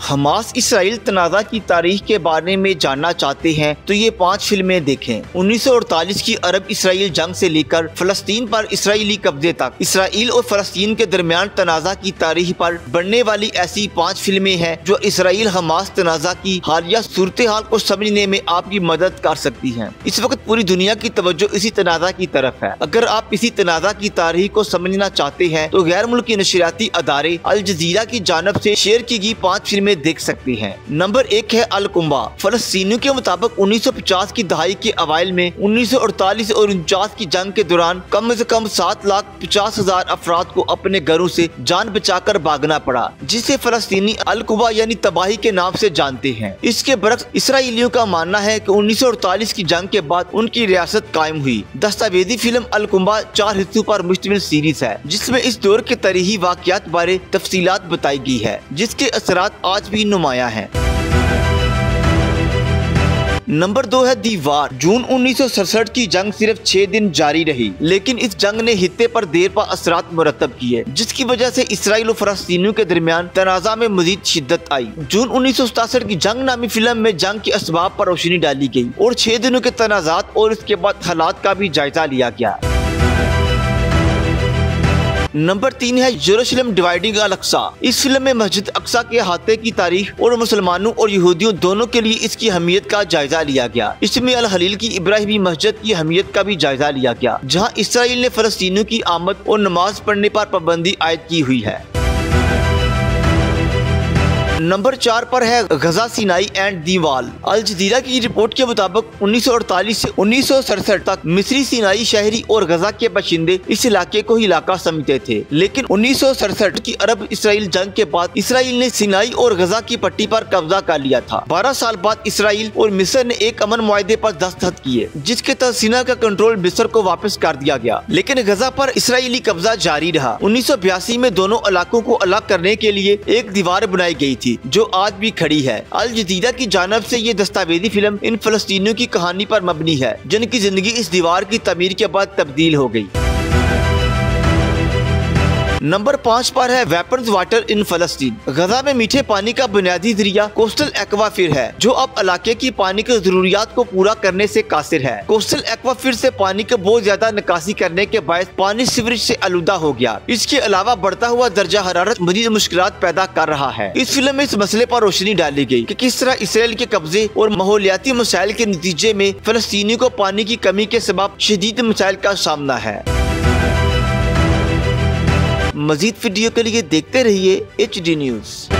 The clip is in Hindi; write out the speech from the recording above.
हमास इसराइल तनाज़ा की तारीख के बारे में जानना चाहते हैं तो ये 5 फिल्में देखें। 1948 की अरब इसराइल जंग से लेकर फलस्तीन पर इसराइली कब्जे तक इसराइल और फलस्तीन के दरमियान तनाज़ा की तारीख पर बनने वाली ऐसी 5 फिल्में हैं जो इसराइल हमास तनाज़ा की हालिया सूरत हाल को समझने में आपकी मदद कर सकती हैं। इस वक्त पूरी दुनिया की तवज्जो इसी तनाज़ा की तरफ है। अगर आप इसी तनाज़ा की तारीख को समझना चाहते हैं तो गैर मुल्की नशरियाती अदारे अल जजीरा की जानब से शेयर की गई 5 फिल्में देख सकते हैं। नंबर 1 है अल कुंबा। फलस्तीनियों के मुताबिक 1950 की दहाई के अवाइल में 1948 और 49 की जंग के दौरान कम से कम 7,50,000 अफराद को अपने घरों से जान बचाकर भागना पड़ा, जिसे फलस्तीनी अल कुंबा यानी तबाही के नाम से जानते हैं। इसके बरक्स इसराइलियों का मानना है कि 1948 की जंग के बाद उनकी रियासत कायम हुई। दस्तावेजी फिल्म अल कुंबा 4 हिस्सों पर मुश्तमिल सीरीज है, जिसमें इस दौर के तारीखी वाक़यात बारे तफसीलात बताई गई है, जिसके असरात आज भी नुमाया हैं। नंबर 2 है दीवार। जून 1967 की जंग सिर्फ 6 दिन जारी रही, लेकिन इस जंग ने हित्ते पर देर पा असरात मुरतब किए, जिसकी वजह से इसराइल और फलस्तीनियों के दरमियान तनाज़ा में मजीद शिद्दत आई। जून 1967 की जंग नामी फिल्म में जंग के असबाब पर रोशनी डाली गई और 6 दिनों के तनाज़ात और इसके बाद हालात का भी जायजा लिया गया। नंबर 3 है यरूशलेम डिवाइडिंग अल अक्सा। इस फिल्म में मस्जिद अक्सा के अहाते की तारीख और मुसलमानों और यहूदियों दोनों के लिए इसकी अहमियत का जायजा लिया गया। इसमें अल हलील की इब्राहिमी मस्जिद की अहमियत का भी जायजा लिया गया, जहां इसराइल ने फलस्तीनियों की आमद और नमाज पढ़ने पर पाबंदी आयद की हुई है। नंबर 4 पर है गजा सिनाई एंड दी वॉल। अल जजीरा की रिपोर्ट के मुताबिक 1948 से 1967 तक मिस्री सिनाई शहरी और गजा के बाशिंदे इस इलाके को ही इलाका समझते थे, लेकिन 1967 की अरब इसराइल जंग के बाद इसराइल ने सिनाई और गजा की पट्टी पर कब्जा कर लिया था। 12 साल बाद इसराइल और मिस्र ने एक अमन मुआहदे पर दस्तखत किए, जिसके तहत सिना का कंट्रोल मिस्र को वापस कर दिया गया, लेकिन गजा पर इसराइली कब्जा जारी रहा। 1982 में दोनों इलाकों को अलग करने के लिए एक दीवार बनाई गई थी, जो आज भी खड़ी है। अल जजीरा की जानब से ये दस्तावेजी फिल्म इन फलस्तीनियों की कहानी पर मबनी है, जिनकी जिंदगी इस दीवार की तमीर के बाद तब्दील हो गई। नंबर 5 पर है वेपन्स वाटर इन फलस्तीन। गजा में मीठे पानी का बुनियादी जरिया कोस्टल एक्वाफिर है, जो अब इलाके की पानी की जरूरियात को पूरा करने से कासिर है। कोस्टल एक्वाफिर से पानी के बहुत ज्यादा निकासी करने के बायस पानी सीवरेज से आलूदा हो गया। इसके अलावा बढ़ता हुआ दर्जा हरारत मजीद मुश्किलात पैदा कर रहा है। इस फिल्म में इस मसले पर रोशनी डाली गई कि किस तरह इसराइल के कब्जे और माहौलियाती मसाइल के नतीजे में फलस्तीनियों को पानी की कमी के सबब शदीद मसाइल का सामना है। मजीद वीडियो के लिए देखते रहिए HD न्यूज़।